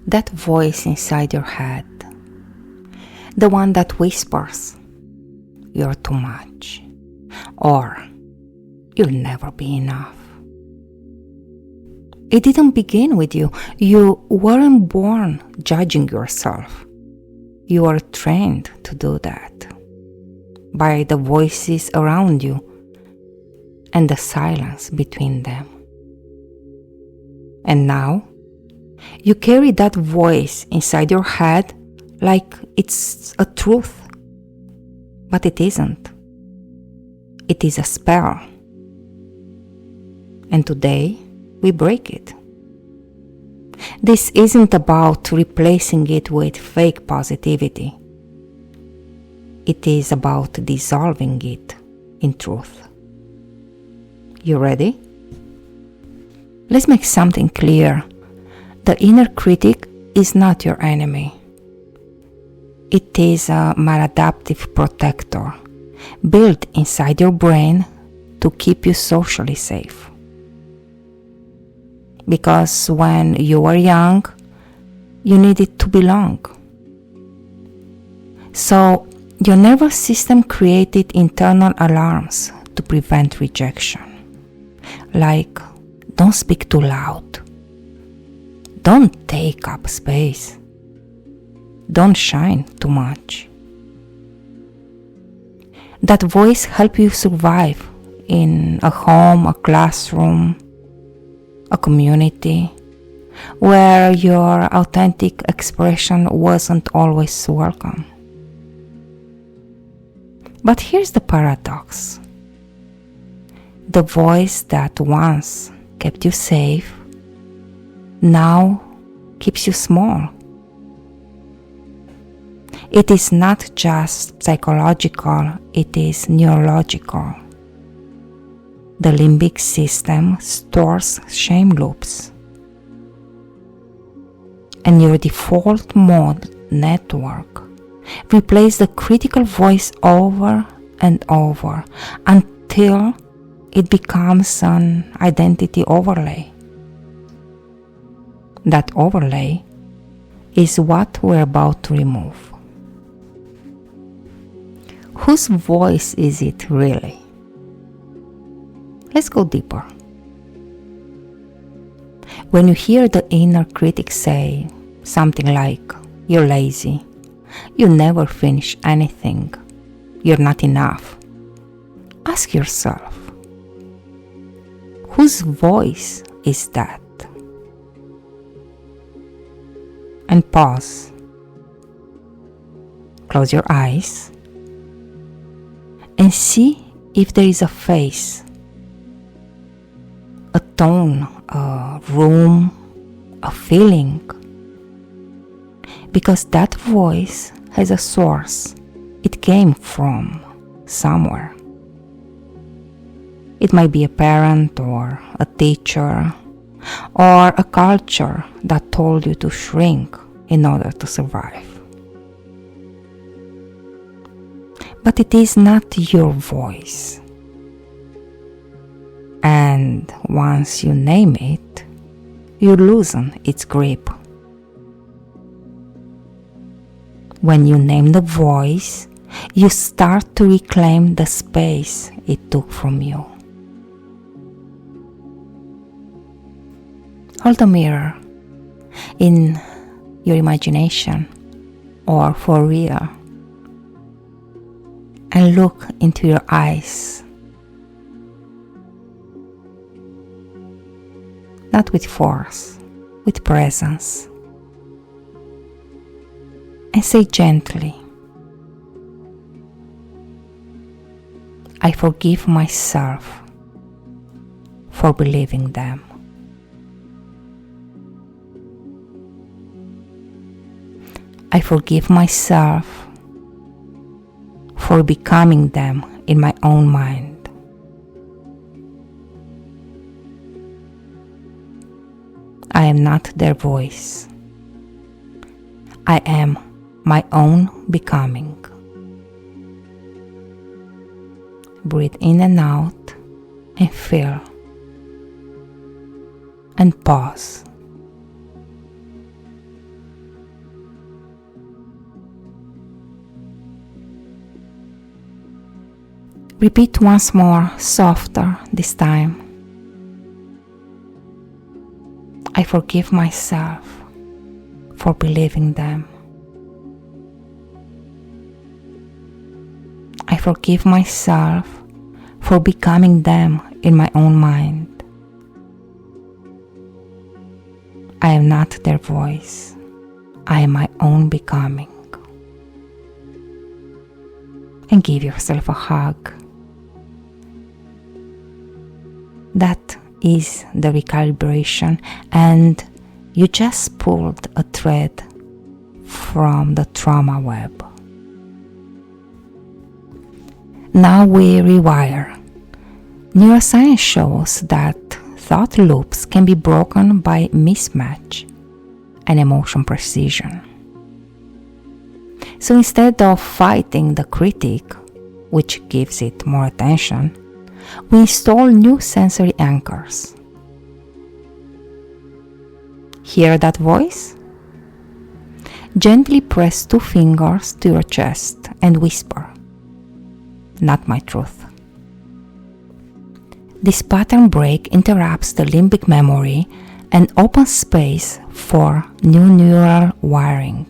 That voice inside your head, the one that whispers, "You're too much," or "You'll never be enough." It didn't begin with you. You weren't born judging yourself. You were trained to do that by the voices around you and the silence between them. And now, you carry that voice inside your head like it's a truth. But it isn't. It is a spell. And today, we break it. This isn't about replacing it with fake positivity. It is about dissolving it in truth. You ready? Let's make something clear. The inner critic is not your enemy. It is a maladaptive protector built inside your brain to keep you socially safe. Because when you were young, you needed to belong. So your nervous system created internal alarms to prevent rejection. Like, don't speak too loud. Don't take up space. Don't shine too much. That voice helps you survive in a home, a classroom, a community where your authentic expression wasn't always welcome. But here's the paradox. The voice that once kept you safe now keeps you small. It is not just psychological, it is neurological. The limbic system stores shame loops. And your default mode network replaces the critical voice over and over until it becomes an identity overlay. That overlay is what we're about to remove. Whose voice is it really? Let's go deeper. When you hear the inner critic say something like, "You're lazy, you never finish anything, you're not enough," ask yourself, whose voice is that? And pause. Close your eyes and see if there is a face, a tone, a room, a feeling. Because that voice has a source. It came from somewhere. It might be a parent or a teacher or a culture that told you to shrink in order to survive. But it is not your voice. And once you name it, you loosen its grip. When you name the voice, you start to reclaim the space it took from you. Hold a mirror in your imagination or for real and look into your eyes. Not with force, with presence. And say gently, "I forgive myself for believing them." I forgive myself for becoming them in my own mind. I am not their voice. I am my own becoming. Breathe in and out and feel. And pause. Repeat once more, softer this time. I forgive myself for believing them. I forgive myself for becoming them in my own mind. I am not their voice. I am my own becoming. And give yourself a hug. That is the recalibration, and you just pulled a thread from the trauma web. Now we rewire. Neuroscience shows that thought loops can be broken by mismatch and emotion precision. So instead of fighting the critic, which gives it more attention, we install new sensory anchors. Hear that voice? Gently press 2 fingers to your chest and whisper, "Not my truth." This pattern break interrupts the limbic memory and opens space for new neural wiring.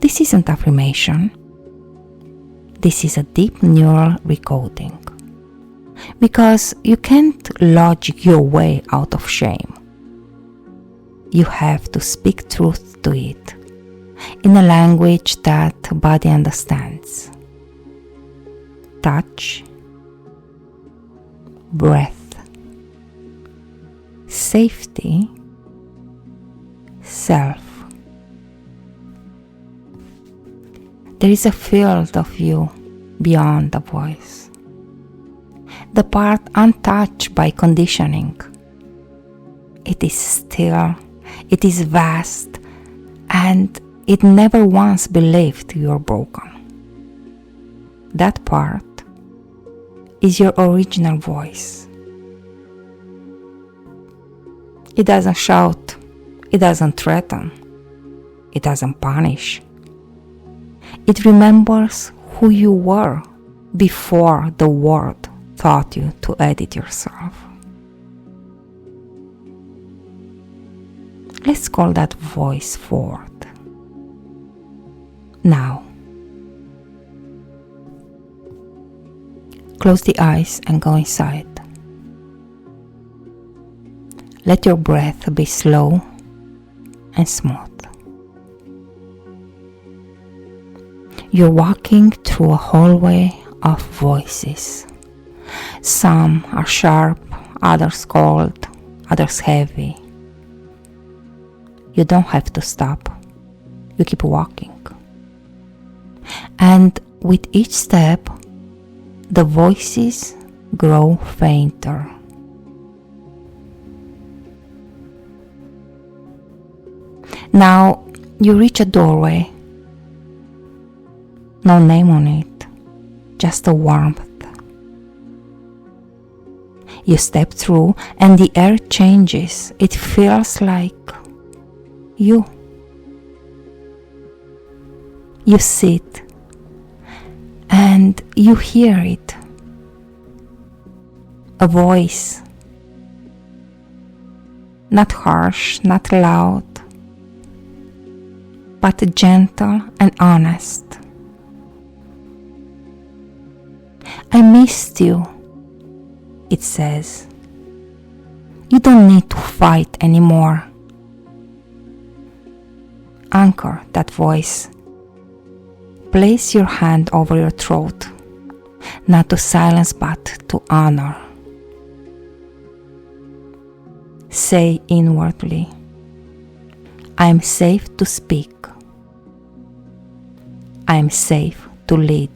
This isn't affirmation. This is a deep neural recoding. Because you can't logic your way out of shame. You have to speak truth to it in a language that body understands. Touch, breath, safety, self. There is a field of you beyond the voice, the part untouched by conditioning. It is still, it is vast, and it never once believed you are broken. That part is your original voice. It doesn't shout, it doesn't threaten, it doesn't punish. It remembers who you were before the world taught you to edit yourself. Let's call that voice forward. Now, close the eyes and go inside. Let your breath be slow and smooth. You're walking through a hallway of voices. Some are sharp, others cold, others heavy. You don't have to stop. You keep walking. And with each step, the voices grow fainter. Now you reach a doorway. No name on it, just a warmth. You step through and the air changes. It feels like you. You sit and you hear it. A voice. Not harsh, not loud, but gentle and honest. I missed you, it says. You don't need to fight anymore. Anchor that voice. Place your hand over your throat, not to silence but to honor. Say inwardly, I am safe to speak. I am safe to lead.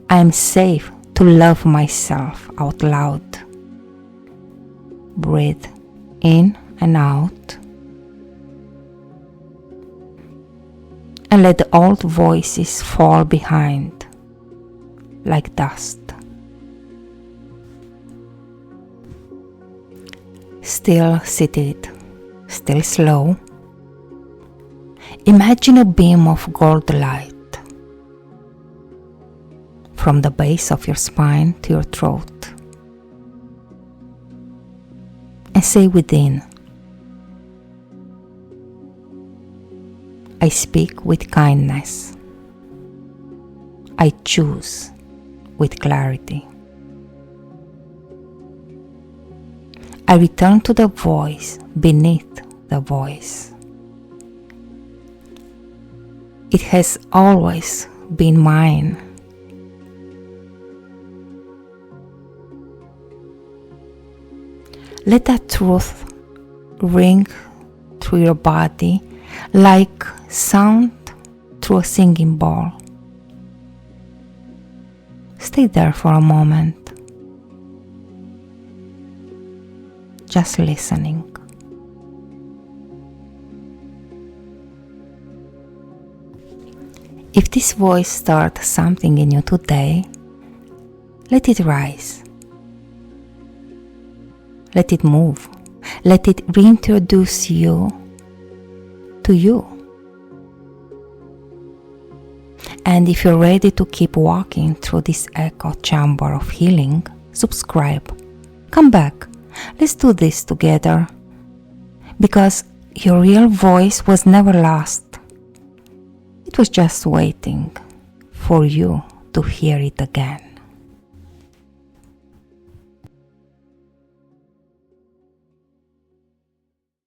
I am safe to love myself out loud. Breathe in and out. And let the old voices fall behind like dust. Still seated, still slow. Imagine a beam of gold light from the base of your spine to your throat. And say within, I speak with kindness. I choose with clarity. I return to the voice beneath the voice. It has always been mine. Let that truth ring through your body like sound through a singing bowl. Stay there for a moment, just listening. If this voice starts something in you today, let it rise. Let it move. Let it reintroduce you to you. And if you're ready to keep walking through this echo chamber of healing, subscribe. Come back. Let's do this together. Because your real voice was never lost. It was just waiting for you to hear it again.